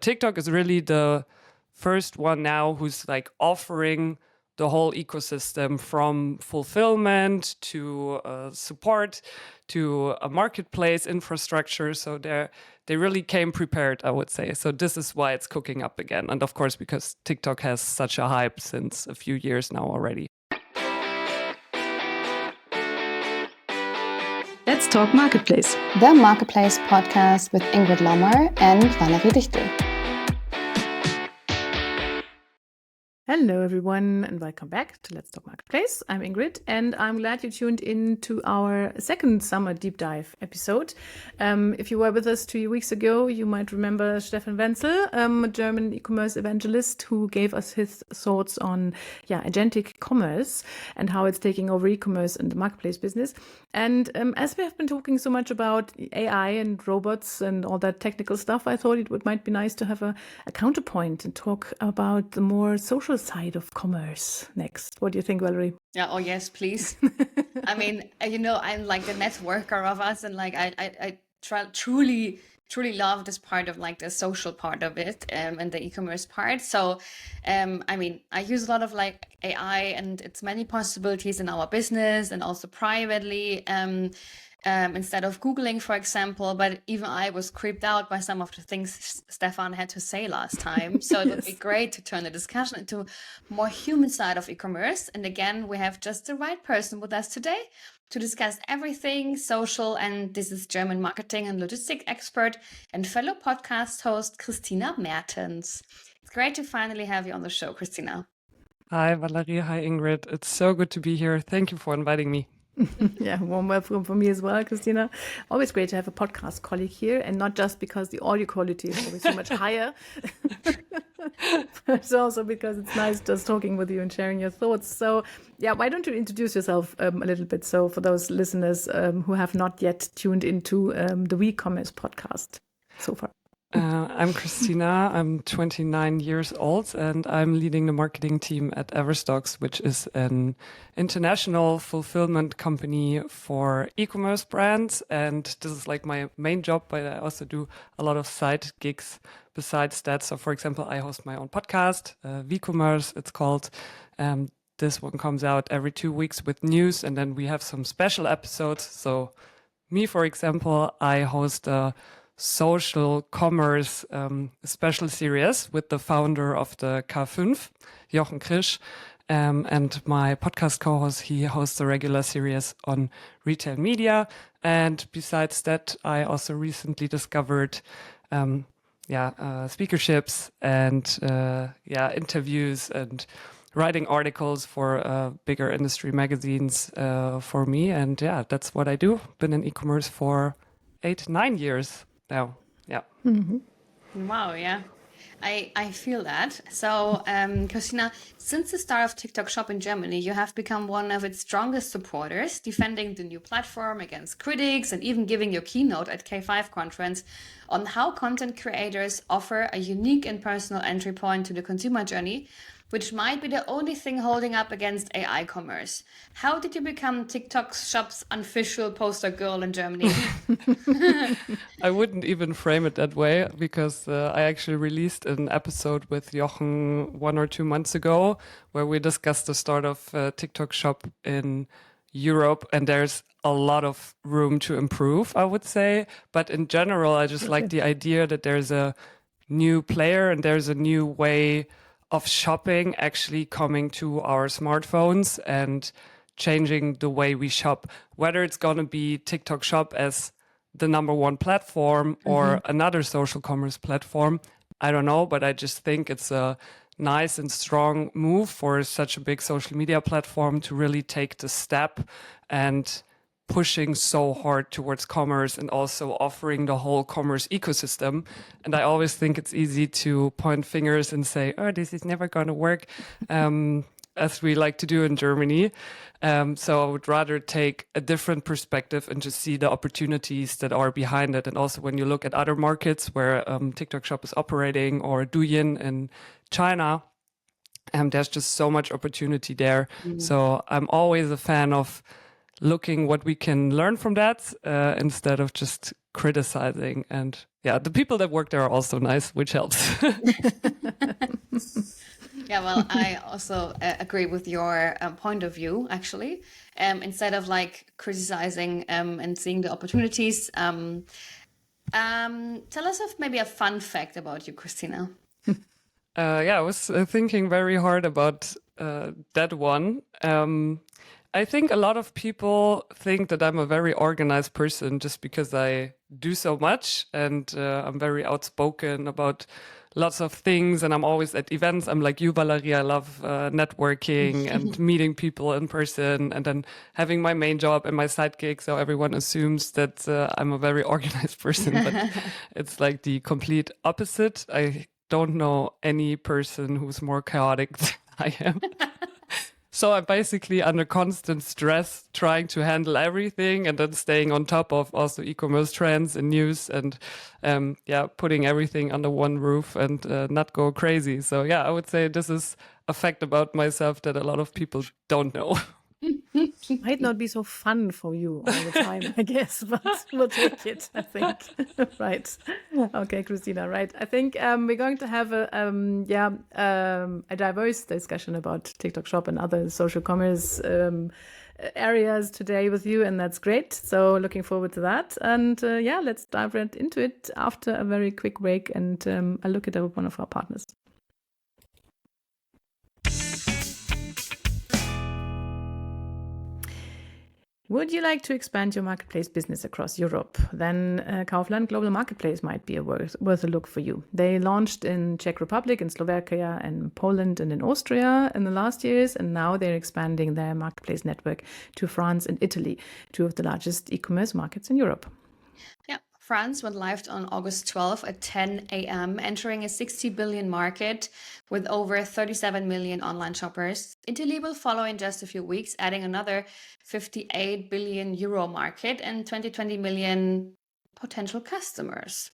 TikTok is really the first one now who's like offering the whole ecosystem from fulfillment to support to a marketplace infrastructure. So they really came prepared, I would say. So this is why it's cooking up again. And of course, because TikTok has such a hype since a few years now already. Let's talk Marketplace. The Marketplace podcast with Ingrid Lommer and Valerie Dichtel. Hello, everyone, and welcome back to Let's Talk Marketplace. I'm Ingrid, and I'm glad you tuned in to our second summer deep dive episode. If you were with us 2 weeks ago, you might remember Stefan Wenzel, a German e-commerce evangelist who gave us his thoughts on agentic commerce and how it's taking over e-commerce and the marketplace business. And as we have been talking so much about AI and robots and all that technical stuff, I thought it might be nice to have a counterpoint and talk about the more social side of commerce next. What do you think, Valerie? Yeah. Oh, yes, please. I mean, I'm like the networker of us, and like I truly love this part of like the social part of it and the e-commerce part. So, I mean, I use a lot of like AI and its many possibilities in our business and also privately. Instead of Googling, for example, but even I was creeped out by some of the things Stefan had to say last time. So it would be great to turn the discussion into more human side of e-commerce. And again, we have just the right person with us today to discuss everything social. And this is German marketing and logistics expert and fellow podcast host, Christina Mertens. It's great to finally have you on the show, Christina. Hi, Valerie. Hi, Ingrid. It's so good to be here. Thank you for inviting me. Yeah, warm welcome from me as well, Christina. Always great to have a podcast colleague here, and not just because the audio quality is always so much higher, but also because it's nice just talking with you and sharing your thoughts. So, yeah, why don't you introduce yourself a little bit? So, for those listeners who have not yet tuned into the WeCommerce podcast so far. I'm Christina. I'm 29 years old, and I'm leading the marketing team at Everstocks, which is an international fulfillment company for e-commerce brands. And this is like my main job, but I also do a lot of side gigs besides that. So, for example, I host my own podcast, WeCommerce, it's called. This one comes out every 2 weeks with news, and then we have some special episodes. So, me, for example, I host a social commerce special series with the founder of the K5, Jochen Krisch, and my podcast co-host, he hosts a regular series on retail media. And besides that, I also recently discovered speakerships and interviews and writing articles for bigger industry magazines for me. And yeah, that's what I do. Been in e-commerce for 8-9 years now. Yeah. Mm-hmm. Wow. Yeah. I feel that. So, Christina, since the start of TikTok Shop in Germany, you have become one of its strongest supporters, defending the new platform against critics and even giving your keynote at K5 conference on how content creators offer a unique and personal entry point to the consumer journey, which might be the only thing holding up against AI commerce. How did you become TikTok Shop's unofficial poster girl in Germany? I wouldn't even frame it that way, because I actually released an episode with Jochen 1 or 2 months ago where we discussed the start of TikTok Shop in Europe, and there's a lot of room to improve, I would say. But in general, I just like the idea that there's a new player and there's a new way of shopping actually coming to our smartphones and changing the way we shop. Whether it's going to be TikTok Shop as the number one platform or another social commerce platform, I don't know, but I just think it's a nice and strong move for such a big social media platform to really take the step and pushing so hard towards commerce and also offering the whole commerce ecosystem. And I always think it's easy to point fingers and say, oh, this is never going to work, as we like to do in Germany. So I would rather take a different perspective and just see the opportunities that are behind it. And also when you look at other markets where TikTok Shop is operating, or Douyin in China, there's just so much opportunity there. So I'm always a fan of looking what we can learn from that instead of just criticizing. And yeah, the people that work there are also nice, which helps. Yeah, well, I also agree with your point of view, actually. Instead of like criticizing and seeing the opportunities, tell us of maybe a fun fact about you, Christina. Yeah, I was thinking very hard about that one. I think a lot of people think that I'm a very organized person just because I do so much and I'm very outspoken about lots of things and I'm always at events. I'm like you, Valerie. I love networking and meeting people in person and then having my main job and my side gig. So everyone assumes that I'm a very organized person, but it's like the complete opposite. I don't know any person who's more chaotic than I am. So I'm basically under constant stress trying to handle everything and then staying on top of also e-commerce trends and news and putting everything under one roof and not go crazy. So yeah, I would say this is a fact about myself that a lot of people don't know. Might not be so fun for you all the time, I guess, but we'll take it, I think. Right. Okay, Christina, right. I think we're going to have a diverse discussion about TikTok Shop and other social commerce areas today with you, and that's great. So looking forward to that. And let's dive right into it after a very quick break and a look at one of our partners. Would you like to expand your marketplace business across Europe? Then Kaufland Global Marketplace might be worth a look for you. They launched in Czech Republic, in Slovakia, and Poland, and in Austria in the last years, and now they're expanding their marketplace network to France and Italy, two of the largest e-commerce markets in Europe. Yeah, France went live on August 12 at 10 a.m., entering a 60 billion market with over 37 million online shoppers. Italy will follow in just a few weeks, adding another 58 billion euro market and 20 million potential customers.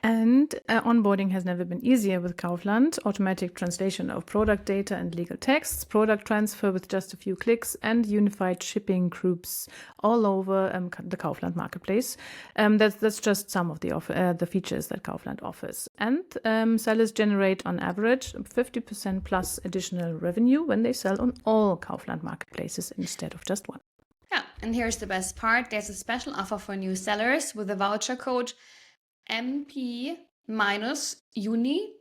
And onboarding has never been easier with Kaufland. Automatic translation of product data and legal texts, product transfer with just a few clicks, and unified shipping groups all over the Kaufland marketplace. That's just some of the features that Kaufland offers. And sellers generate on average 50% plus additional revenue when they sell on all Kaufland marketplaces instead of just one. Yeah, and here's the best part. There's a special offer for new sellers with a voucher code MP-Juni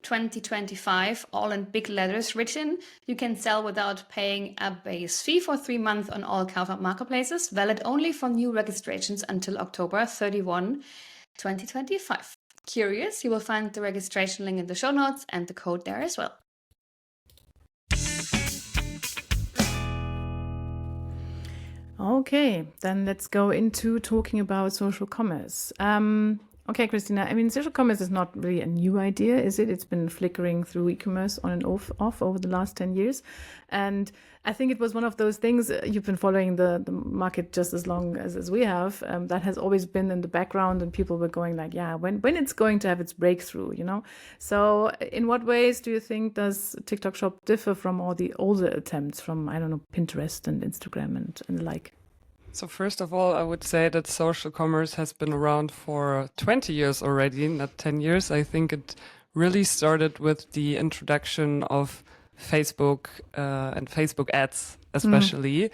2025, all in big letters written. You can sell without paying a base fee for 3 months on all Kaufland marketplaces, valid only for new registrations until October 31, 2025. Curious? You will find the registration link in the show notes and the code there as well. Okay, then let's go into talking about social commerce. Okay, Christina, I mean, social commerce is not really a new idea, is it? It's been flickering through e-commerce on and off over the last 10 years. And I think it was one of those things, you've been following the market just as long as we have, that has always been in the background and people were going like, yeah, when it's going to have its breakthrough, you know? So in what ways do you think does TikTok Shop differ from all the older attempts from, I don't know, Pinterest and Instagram and the like? So first of all, I would say that social commerce has been around for 20 years already, not 10 years. I think it really started with the introduction of Facebook and Facebook ads, especially.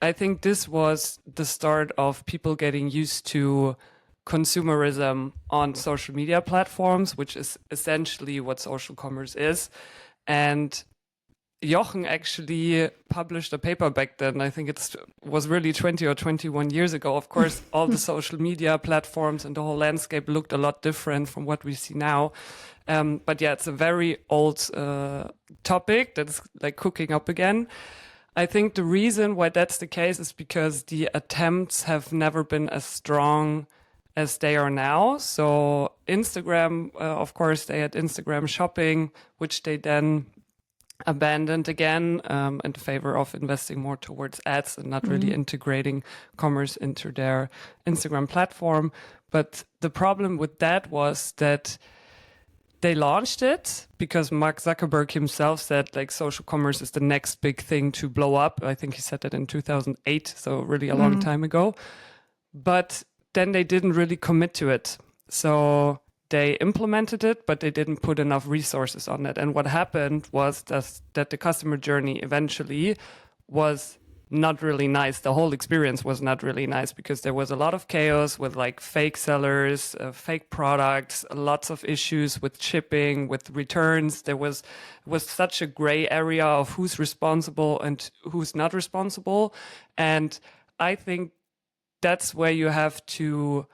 I think this was the start of people getting used to consumerism on social media platforms, which is essentially what social commerce is. And Jochen actually published a paper back then. I think it was really 20 or 21 years ago. Of course, all the social media platforms and the whole landscape looked a lot different from what we see now. But yeah, it's a very old topic that's like cooking up again. I think the reason why that's the case is because the attempts have never been as strong as they are now. So Instagram, of course, they had Instagram shopping, which they then abandoned again in favor of investing more towards ads and not really integrating commerce into their Instagram platform. But the problem with that was that they launched it because Mark Zuckerberg himself said like social commerce is the next big thing to blow up. I think he said that in 2008, so really a long time ago. But then they didn't really commit to it. So they implemented it, but they didn't put enough resources on it. And what happened was that the customer journey eventually was not really nice. The whole experience was not really nice because there was a lot of chaos with like fake sellers, fake products, lots of issues with shipping, with returns. There was such a gray area of who's responsible and who's not responsible. And I think that's where you have to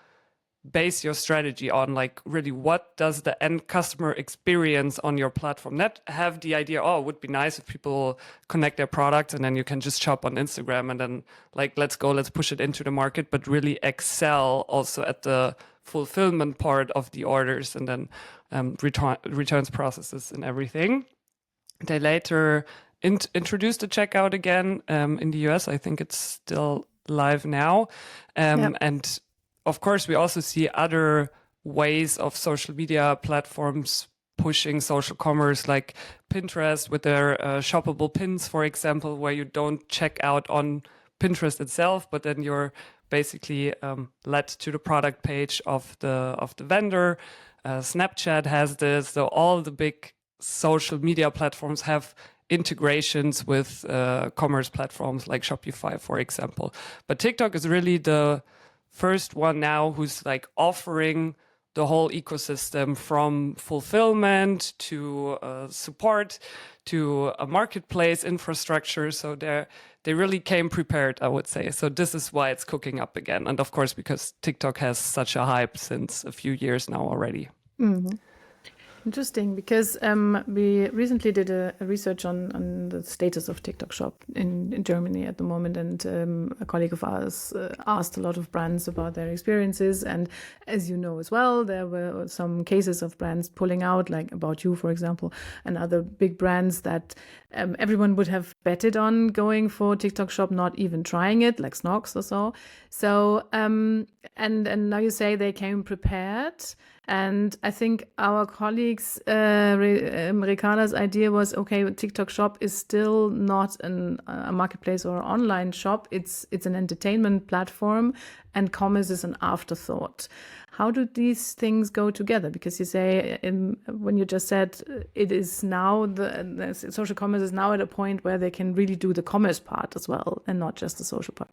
base your strategy on, like really what does the end customer experience on your platform. Not have the idea, oh, it would be nice if people connect their products and then you can just shop on Instagram and then like let's push it into the market, but really excel also at the fulfillment part of the orders and then returns processes and everything. They later introduced the checkout again in the US. I think it's still live now. And of course, we also see other ways of social media platforms pushing social commerce, like Pinterest with their shoppable pins, for example, where you don't check out on Pinterest itself, but then you're basically led to the product page of the vendor. Snapchat has this, so all the big social media platforms have integrations with commerce platforms like Shopify, for example. But TikTok is really the first one now who's like offering the whole ecosystem from fulfillment to support to a marketplace infrastructure. So they really came prepared, I would say. So this is why it's cooking up again. And of course, because TikTok has such a hype since a few years now already. Mm-hmm. Interesting, because we recently did a research on the status of TikTok Shop in Germany at the moment, and a colleague of ours asked a lot of brands about their experiences. And as you know as well, there were some cases of brands pulling out, like About You, for example, and other big brands that everyone would have betted on going for TikTok Shop, not even trying it, like Snox or so. So, and now you say they came prepared. And I think our colleagues, Ricarda's idea was, okay, TikTok Shop is still not a marketplace or online shop. It's an entertainment platform, and commerce is an afterthought. How do these things go together? Because you say, when you just said it is now, the social commerce is now at a point where they can really do the commerce part as well, and not just the social part.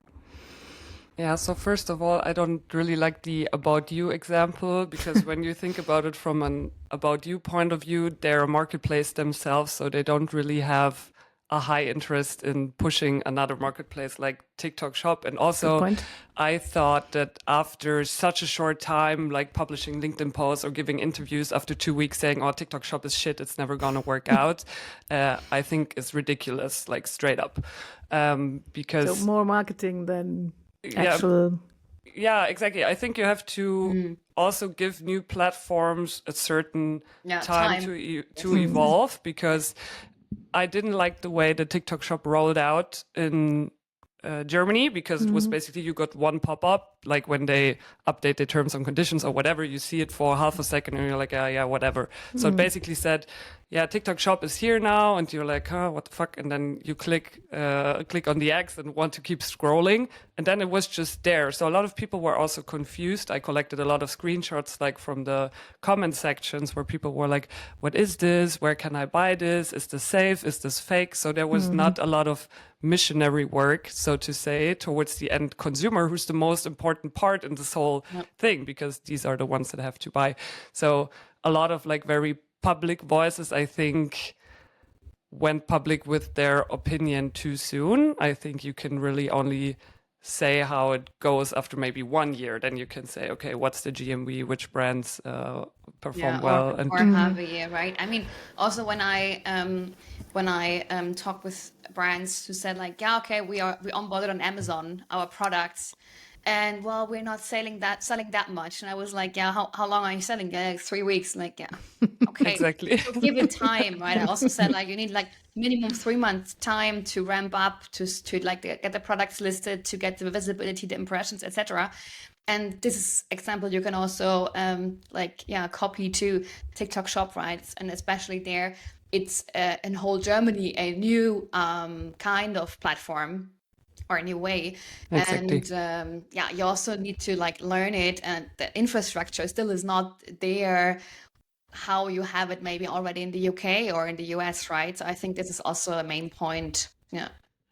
Yeah, so first of all, I don't really like the About You example, because when you think about it from an About You point of view, they're a marketplace themselves, so they don't really have a high interest in pushing another marketplace like TikTok Shop. And also, I thought that after such a short time, like publishing LinkedIn posts or giving interviews after 2 weeks saying, oh, TikTok Shop is shit, it's never gonna work out, I think is ridiculous, like straight up. Because so more marketing than actual. Yeah, exactly. I think you have to also give new platforms a certain time to evolve, because I didn't like the way the TikTok Shop rolled out in Germany, because it was basically you got one pop-up, like when they update the terms and conditions or whatever, you see it for half a second and you're like, yeah, whatever. So it basically said, yeah, TikTok Shop is here now, and you're like, huh, what the fuck? And then you click on the X and want to keep scrolling, and then it was just there. So a lot of people were also confused. I collected a lot of screenshots, like from the comment sections, where people were like, what is this? Where can I buy this? Is this safe? Is this fake? So there was not a lot of missionary work, so to say, towards the end consumer, who's the most important part in this whole thing, because these are the ones that have to buy. So a lot of like very public voices, I think, went public with their opinion too soon. I think you can really only say how it goes after maybe 1 year. Then you can say, okay, what's the GMV, which brands perform well, or half a year, right? I mean, also when I talk with brands who said like, yeah, okay, we onboarded on Amazon our products, and well, we're not selling that much. And I was like, yeah, how long are you selling? Yeah, like 3 weeks. Like, yeah, okay, exactly. So give it time, right? I also said like you need like minimum 3 months time to ramp up, to like get the products listed, to get the visibility, the impressions, etc. And this is example you can also copy to TikTok Shop, right? And especially there, it's in whole Germany a new kind of platform. or a new way. Exactly. And yeah, you also need to like learn it, and the infrastructure still is not there how you have it maybe already in the UK or in the US, right? So I think this is also a main point. Yeah.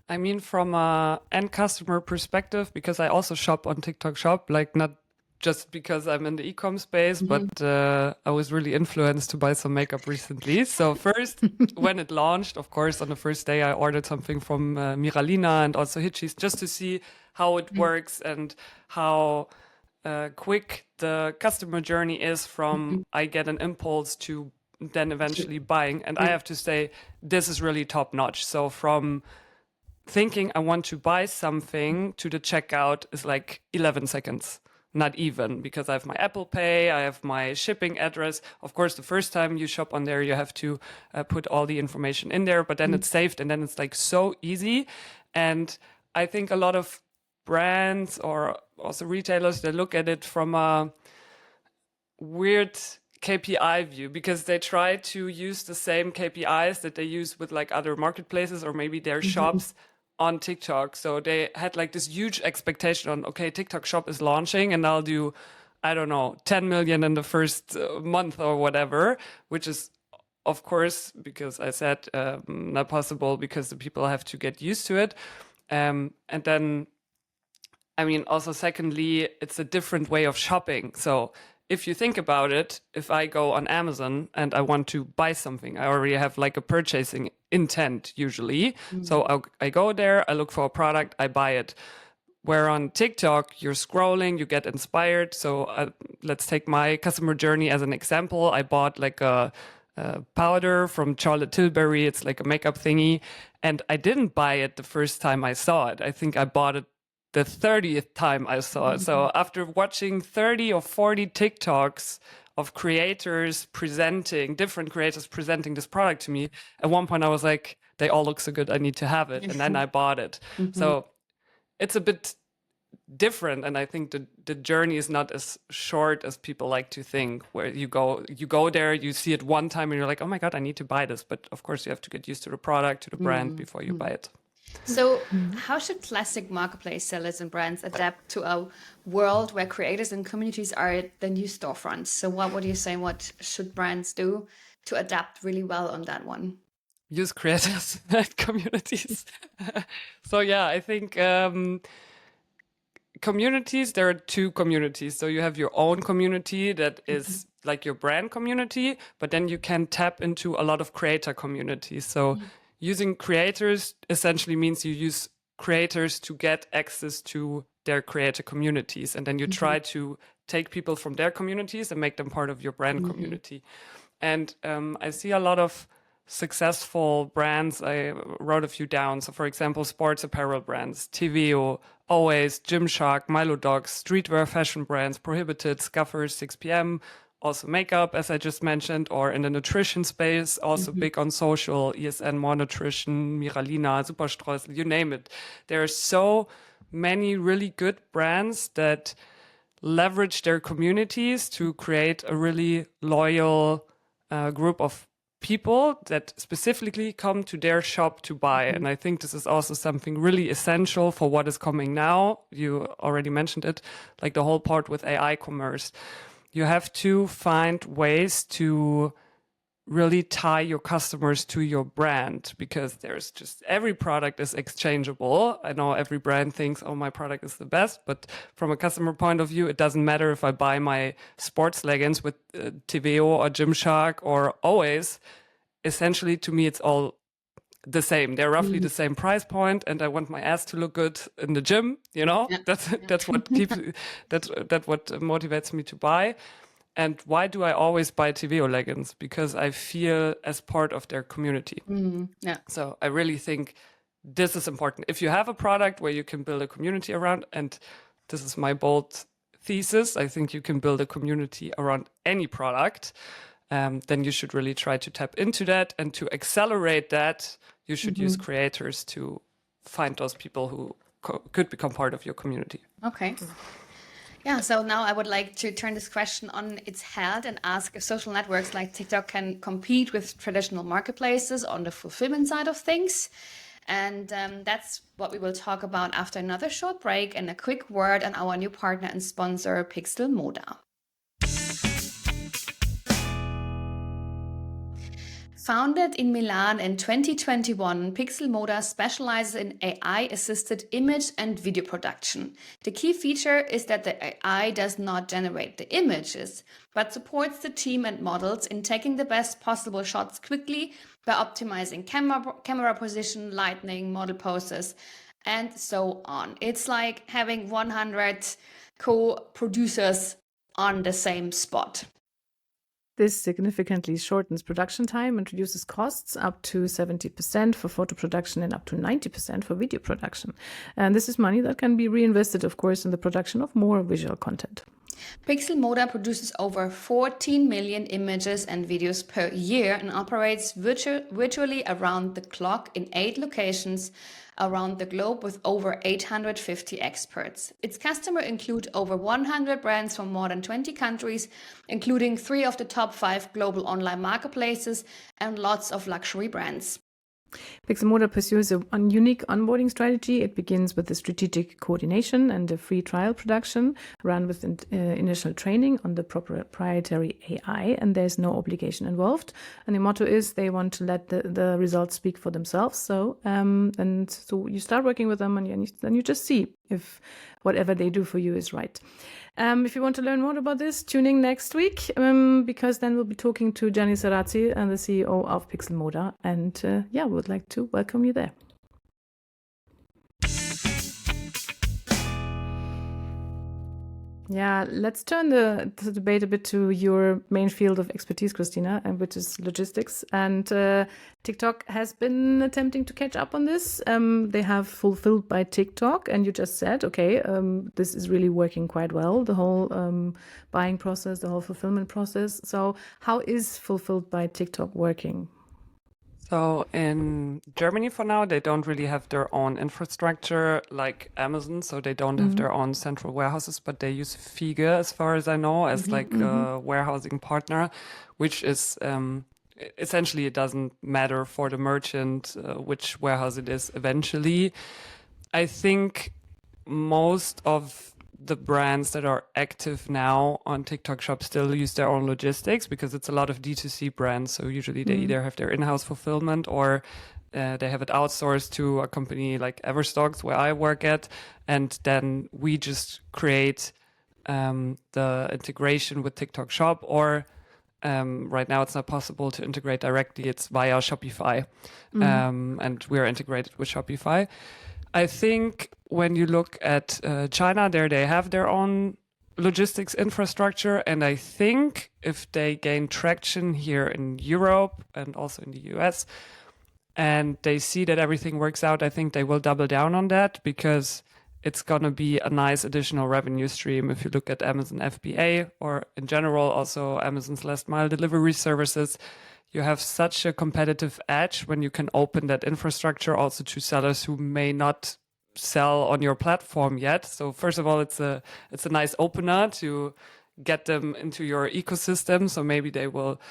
I mean, from a end customer perspective, because I also shop on TikTok Shop, like not just because I'm in the e-com space, but I was really influenced to buy some makeup recently. So first, when it launched, of course, on the first day, I ordered something from Miralina and also Hitchis just to see how it works and how quick the customer journey is from I get an impulse to then eventually buying. And I have to say, this is really top notch. So from thinking I want to buy something to the checkout is like 11 seconds. Not even, because I have my Apple Pay, I have my shipping address. Of course, the first time you shop on there, you have to put all the information in there, but then it's saved and then it's like so easy. And I think a lot of brands or also retailers, they look at it from a weird KPI view because they try to use the same KPIs that they use with like other marketplaces or maybe their shops on TikTok. So they had like this huge expectation on, okay, TikTok shop is launching and I'll do, I don't know, 10 million in the first month or whatever, which is of course, because I said not possible because the people have to get used to it. And then, I mean, also secondly, it's a different way of shopping. So if you think about it, if I go on Amazon and I want to buy something, I already have like a purchasing intent usually. So I go there, I look for a product, I buy it. Where on TikTok, you're scrolling, you get inspired. So let's take my customer journey as an example. I bought like a powder from Charlotte Tilbury. It's like a makeup thingy. And I didn't buy it the first time I saw it. I think I bought it the 30th time I saw it. So after watching 30 or 40 TikToks of different creators presenting this product to me, at one point I was like, they all look so good, I need to have it. And then I bought it. So it's a bit different, and I think the journey is not as short as people like to think, where you go there, you see it one time and you're like, oh my god, I need to buy this. But of course you have to get used to the product, to the brand before you buy it. So how should classic marketplace sellers and brands adapt to a world where creators and communities are the new storefronts? So what do you say, what should brands do to adapt really well on that one? Use creators and communities. So yeah, I think communities, there are two communities. So you have your own community that is like your brand community, but then you can tap into a lot of creator communities. So using creators essentially means you use creators to get access to their creator communities. And then you try to take people from their communities and make them part of your brand community. And I see a lot of successful brands. I wrote a few down. So for example, sports apparel brands, TVO, Always, Gymshark, Milo Dogs, streetwear fashion brands, Prohibited, Scuffers, 6pm, also makeup, as I just mentioned, or in the nutrition space, also big on social, ESN, More Nutrition, Miralina, Superstreusel, you name it. There are so many really good brands that leverage their communities to create a really loyal group of people that specifically come to their shop to buy. And I think this is also something really essential for what is coming now. You already mentioned it, like the whole part with AI commerce. You have to find ways to really tie your customers to your brand, because there's just every product is exchangeable. I know every brand thinks, oh, my product is the best, but from a customer point of view, it doesn't matter if I buy my sports leggings with TVO or Gymshark or Always. Essentially, to me, it's all the same. They're roughly the same price point, and I want my ass to look good in the gym. You know, that's what keeps that's what motivates me to buy. And why do I always buy TVO leggings? Because I feel as part of their community. Yeah. So I really think this is important. If you have a product where you can build a community around, and this is my bold thesis, I think you can build a community around any product, then you should really try to tap into that. And to accelerate that, you should use creators to find those people who could become part of your community. Okay. Yeah, so now I would like to turn this question on its head and ask if social networks like TikTok can compete with traditional marketplaces on the fulfillment side of things. And that's what we will talk about after another short break and a quick word on our new partner and sponsor, Pixelmoda. Founded in Milan in 2021, Pixelmoda specializes in AI-assisted image and video production. The key feature is that the AI does not generate the images, but supports the team and models in taking the best possible shots quickly by optimizing camera position, lighting, model poses, and so on. It's like having 100 co-producers on the same spot. This significantly shortens production time and reduces costs up to 70% for photo production and up to 90% for video production. And this is money that can be reinvested, of course, in the production of more visual content. Pixelmoda produces over 14 million images and videos per year and operates virtually around the clock in 8 locations around the globe with over 850 experts. Its customers include over 100 brands from more than 20 countries, including 3 of the top 5 global online marketplaces and lots of luxury brands. Pixelmoda pursues a unique onboarding strategy. It begins with the strategic coordination and a free trial production run with initial training on the proprietary AI, and there's no obligation involved. And the motto is they want to let the results speak for themselves. So you start working with them, and then you just see if whatever they do for you is right. If you want to learn more about this, tune in next week because then we'll be talking to Gianni Serratzi, the CEO of Pixelmoda, and we would like to welcome you there. Yeah, let's turn the debate a bit to your main field of expertise, Christina, which is logistics. And TikTok has been attempting to catch up on this. They have Fulfilled by TikTok, and you just said, okay, this is really working quite well, the whole buying process, the whole fulfillment process. So how is Fulfilled by TikTok working? So in Germany for now, they don't really have their own infrastructure like Amazon. So they don't have their own central warehouses, but they use Fiege, as far as I know, as a warehousing partner, which is essentially, it doesn't matter for the merchant which warehouse it is eventually. I think most of the brands that are active now on TikTok Shop still use their own logistics because it's a lot of D2C brands. So usually they either have their in-house fulfillment or they have it outsourced to a company like Everstocks, where I work at. And then we just create the integration with TikTok Shop, or right now it's not possible to integrate directly. It's via Shopify. And we're integrated with Shopify. I think when you look at China, there they have their own logistics infrastructure. And I think if they gain traction here in Europe and also in the US, and they see that everything works out, I think they will double down on that because it's going to be a nice additional revenue stream. If you look at Amazon FBA or in general, also Amazon's last mile delivery services, you have such a competitive edge when you can open that infrastructure also to sellers who may not sell on your platform yet. So first of all, it's a nice opener to get them into your ecosystem. So maybe they will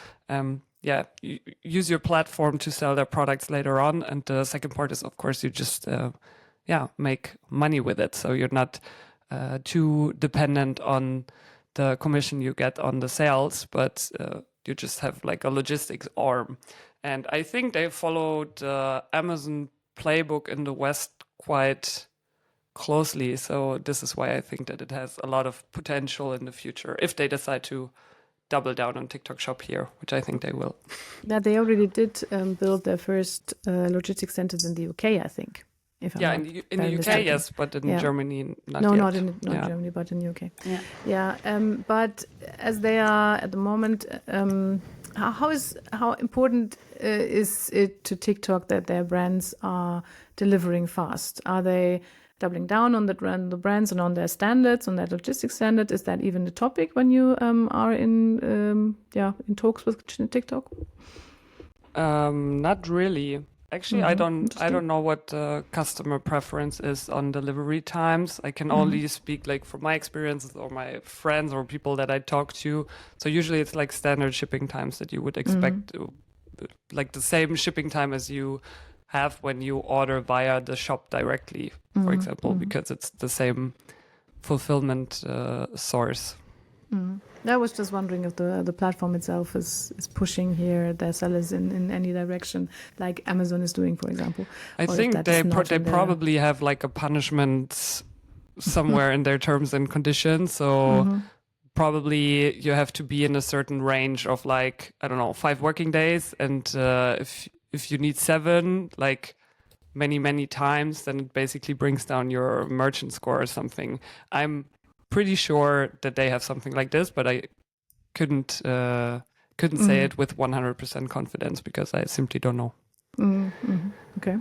use your platform to sell their products later on. And the second part is, of course, you just make money with it. So you're not too dependent on the commission you get on the sales, but you just have like a logistics arm. And I think they followed the Amazon playbook in the West quite closely. So this is why I think that it has a lot of potential in the future if they decide to double down on TikTok Shop here, which I think they will. Yeah, they already did build their first logistics centers in the UK, I think. In the UK, yes, but in Germany, not yet. Not in Germany, but in the UK. But as they are at the moment, how important is it to TikTok that their brands are delivering fast? Are they doubling down on the brands and on their standards, on their logistics standards? Is that even a topic when you are in talks with TikTok? Not really. Actually, I don't know what the customer preference is on delivery times. I can only speak like from my experiences or my friends or people that I talk to. So usually it's like standard shipping times that you would expect, like the same shipping time as you have when you order via the shop directly, for example, because it's the same fulfillment source. I was just wondering if the platform itself is pushing here their sellers in any direction, like Amazon is doing, for example. I think they probably have like a punishment somewhere in their terms and conditions. So probably you have to be in a certain range of like, I don't know, 5 working days. And if you need 7, like many times, then it basically brings down your merchant score or something. I'm pretty sure that they have something like this, but I couldn't say it with 100% confidence because I simply don't know. Okay.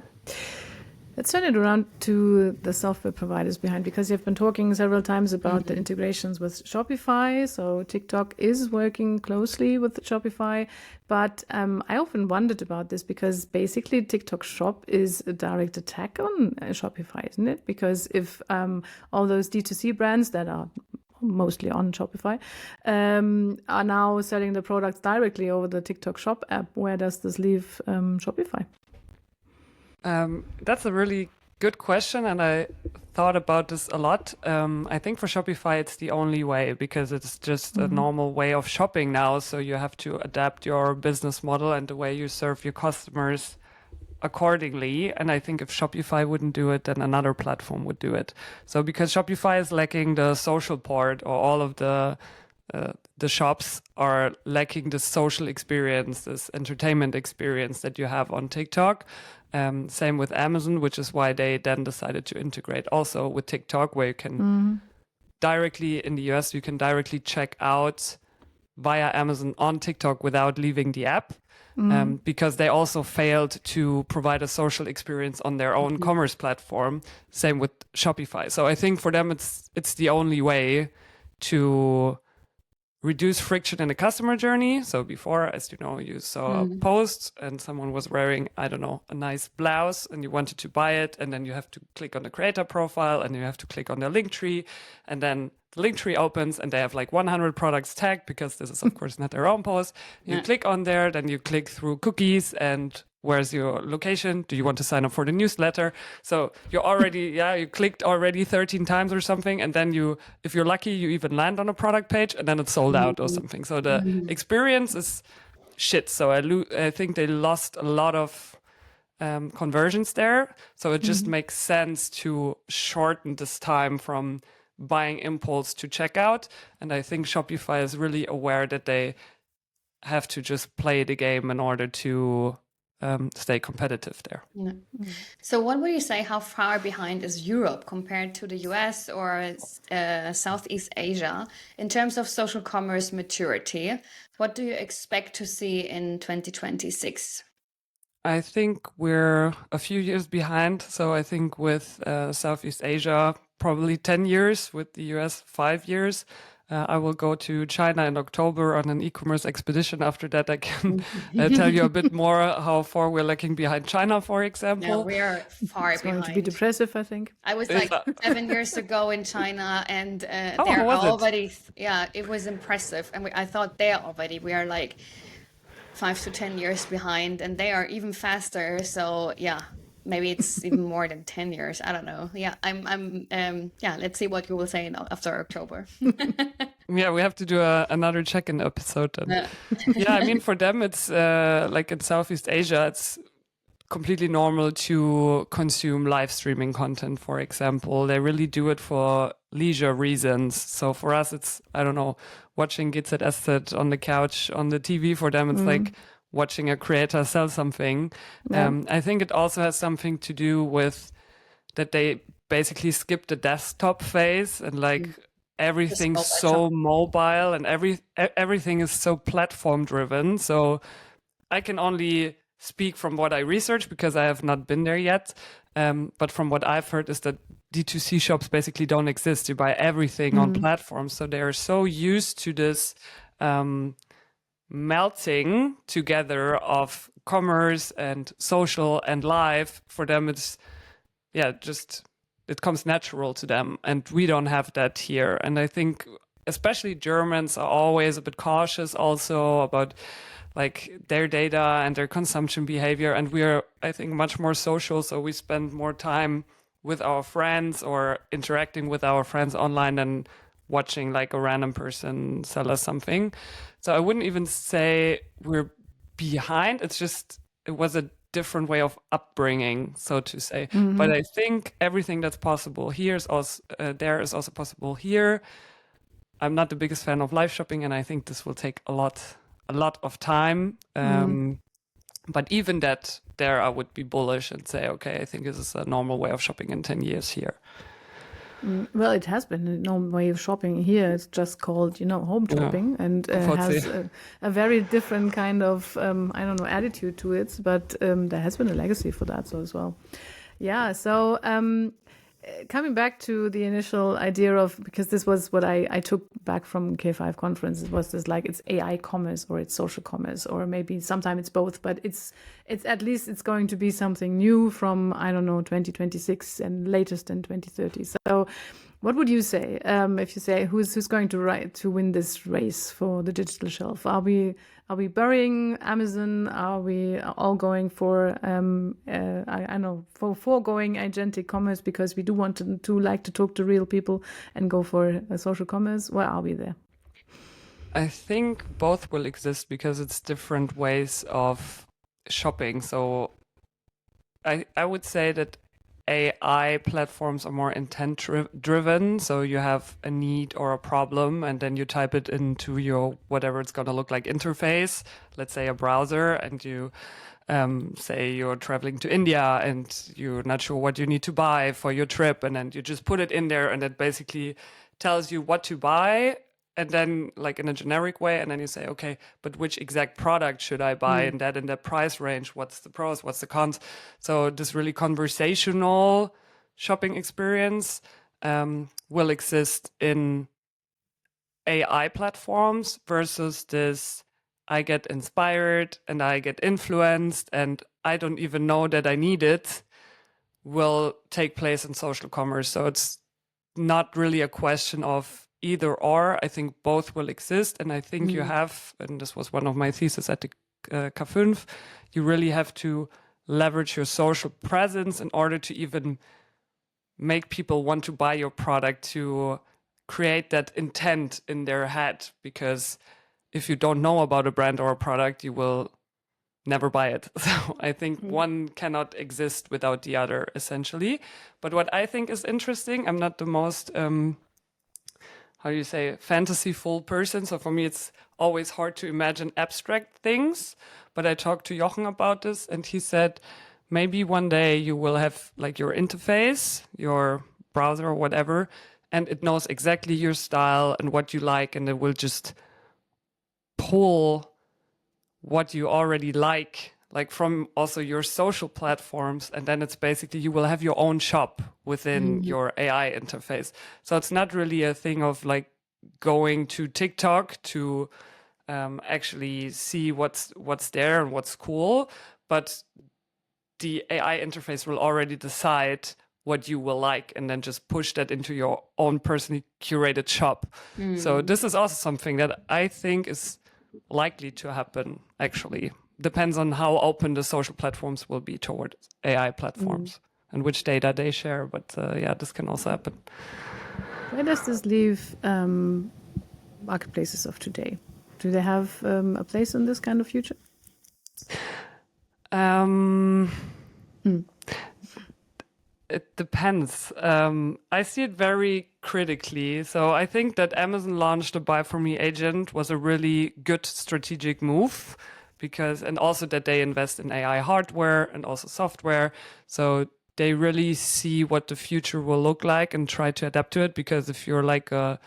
Let's turn it around to the software providers behind, because you've been talking several times about the integrations with Shopify. So TikTok is working closely with Shopify, but I often wondered about this because basically TikTok Shop is a direct attack on Shopify, isn't it? Because if all those D2C brands that are mostly on Shopify are now selling the products directly over the TikTok Shop app, where does this leave Shopify? That's a really good question, and I thought about this a lot. I think for Shopify, it's the only way because it's just a normal way of shopping now. So you have to adapt your business model and the way you serve your customers accordingly. And I think if Shopify wouldn't do it, then another platform would do it. So because Shopify is lacking the social part, or all of the shops are lacking the social experience, this entertainment experience that you have on TikTok. Same with Amazon, which is why they then decided to integrate also with TikTok, where you can directly, in the US, you can directly check out via Amazon on TikTok without leaving the app, because they also failed to provide a social experience on their own commerce platform. Same with Shopify. So I think for them, it's the only way to reduce friction in the customer journey. So before, as you know, you saw a post and someone was wearing, I don't know, a nice blouse and you wanted to buy it. And then you have to click on the creator profile and you have to click on their link tree. And then the link tree opens and they have like 100 products tagged, because this is of course not their own post. You click on there, then you click through cookies and where's your location? Do you want to sign up for the newsletter? So you're already, you clicked already 13 times or something. And then if you're lucky, you even land on a product page and then it's sold out or something. So the experience is shit. So I think they lost a lot of conversions there. So it just makes sense to shorten this time from buying impulse to checkout. And I think Shopify is really aware that they have to just play the game in order to stay competitive there. So what would you say, how far behind is Europe compared to the US or Southeast Asia in terms of social commerce maturity? What do you expect to see in 2026? I think we're a few years behind. So I think with Southeast Asia, probably 10 years, with the US 5 years. I will go to China in October on an e-commerce expedition. After that, I can tell you a bit more how far we're lagging behind China, for example. Yeah, we are far It's behind. going to be depressive, I think. I was like 7 years ago in China, and they're already, it was impressive. And I thought we are like 5 to 10 years behind, and they are even faster. So maybe it's even more than 10 years. I don't know. Let's see what you will say after October. We have to do another check-in episode. I mean, for them, it's like in Southeast Asia, it's completely normal to consume live streaming content, for example. They really do it for leisure reasons. So for us, it's, I don't know, watching GZSZ on the couch on the TV. For them, it's like watching a creator sell something. I think it also has something to do with that they basically skipped the desktop phase, and like everything's so mobile and everything is so platform driven. So I can only speak from what I researched because I have not been there yet. But from what I've heard is that D2C shops basically don't exist. You buy everything on platforms. So they are so used to this melting together of commerce and social and live. For them, it's it comes natural to them, and we don't have that here. And I think especially Germans are always a bit cautious also about like their data and their consumption behavior. And we are, I think, much more social. So we spend more time with our friends or interacting with our friends online than watching like a random person sell us something. So I wouldn't even say we're behind. It's just, it was a different way of upbringing, so to say. But I think everything that's possible here is also there is also possible here. I'm not the biggest fan of live shopping, and I think this will take a lot of time. But even that, there I would be bullish and say, okay, I think this is a normal way of shopping in 10 years here. Well, it has been a normal way of shopping here. It's just called, home shopping, and has a very different kind of, attitude to it. But there has been a legacy for that, so as well. Yeah. So coming back to the initial idea of, because this was what I took back from K5 conference, it was this like, it's AI commerce or it's social commerce, or maybe sometime it's both, but it's at least it's going to be something new from, 2026 and latest in 2030. So what would you say if you say who's going to win this race for the digital shelf? Are we burying Amazon? Are we all going for foregoing agentic commerce because we do want to like to talk to real people and go for social commerce? Where are we there? I think both will exist because it's different ways of shopping. So I would say that AI platforms are more intent driven. So you have a need or a problem, and then you type it into your whatever it's going to look like interface, let's say a browser, and you say you're traveling to India and you're not sure what you need to buy for your trip. And then you just put it in there, and it basically tells you what to buy. And then like in a generic way, and then you say, okay, but which exact product should I buy in that price range? What's the pros? What's the cons? So this really conversational shopping experience will exist in AI platforms versus this, I get inspired and I get influenced and I don't even know that I need it, will take place in social commerce. So it's not really a question of either or. I think both will exist. And I think you have, and this was one of my theses at the K5, you really have to leverage your social presence in order to even make people want to buy your product, to create that intent in their head. Because if you don't know about a brand or a product, you will never buy it. So I think one cannot exist without the other, essentially. But what I think is interesting, I'm not the most fantasyful person. So for me, it's always hard to imagine abstract things. But I talked to Jochen about this, and he said, maybe one day you will have like your interface, your browser or whatever, and it knows exactly your style and what you like, and it will just pull what you already like from also your social platforms. And then it's basically, you will have your own shop within your AI interface. So it's not really a thing of like going to TikTok to actually see what's there and what's cool. But the AI interface will already decide what you will like and then just push that into your own personally curated shop. So this is also something that I think is likely to happen, actually. Depends on how open the social platforms will be toward AI platforms and which data they share. But this can also happen. Where does this leave marketplaces of today? Do they have a place in this kind of future? It depends. I see it very critically. So I think that Amazon launched a Buy For Me agent was a really good strategic move, and also that they invest in AI hardware and also software. So they really see what the future will look like and try to adapt to it. Because if you're like a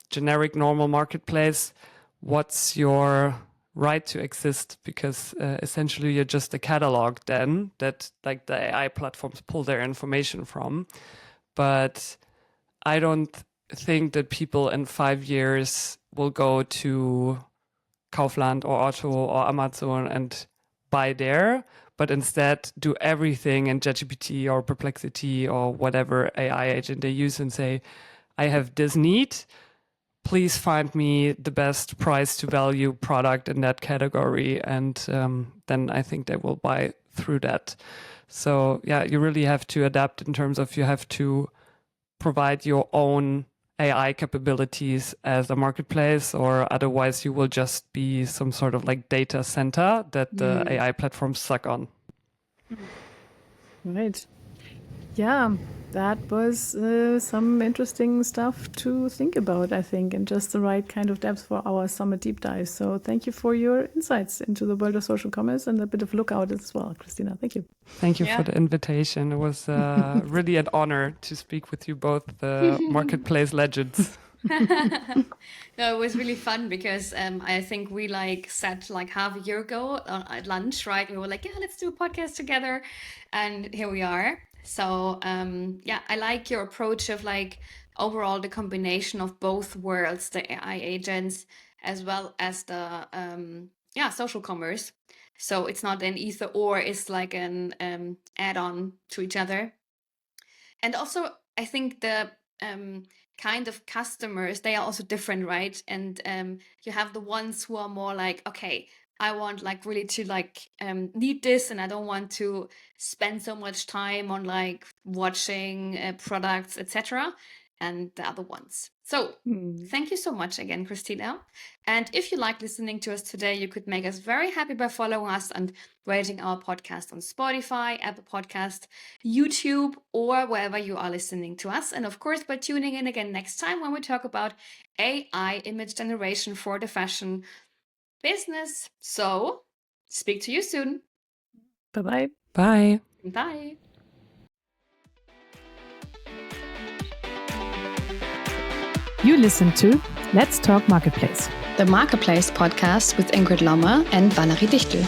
generic normal marketplace, what's your right to exist? Because essentially you're just a catalog then that like the AI platforms pull their information from. But I don't think that people in 5 years will go to Kaufland or Otto or Amazon and buy there, but instead do everything in ChatGPT or Perplexity or whatever AI agent they use and say, I have this need, please find me the best price to value product in that category. And then I think they will buy through that. So yeah, you really have to adapt in terms of you have to provide your own AI capabilities as a marketplace, or otherwise you will just be some sort of like data center that the AI platforms suck on. Right. Yeah, that was some interesting stuff to think about, I think, and just the right kind of depth for our summer deep dive. So thank you for your insights into the world of social commerce and a bit of lookout as well, Christina. Thank you. Thank you for the invitation. It was really an honor to speak with you both, the marketplace legends. No, it was really fun because I think we like sat like half a year ago at lunch, right? We were like, yeah, let's do a podcast together. And here we are. So yeah, I like your approach of like overall the combination of both worlds, the AI agents as well as the social commerce. So it's not an either or, it's like an add-on to each other. And also, I think the kind of customers, they are also different, right? And you have the ones who are more like, okay, I want like really to like need this, and I don't want to spend so much time on like watching products, etc. And the other ones. So thank you so much again, Christina. And if you like listening to us today, you could make us very happy by following us and rating our podcast on Spotify, Apple Podcast, YouTube, or wherever you are listening to us. And of course, by tuning in again next time when we talk about AI image generation for the fashion business. So speak to you soon. Bye-bye. Bye. Bye. You listen to Let's Talk Marketplace, the Marketplace podcast with Ingrid Lommer and Valerie Dichtel.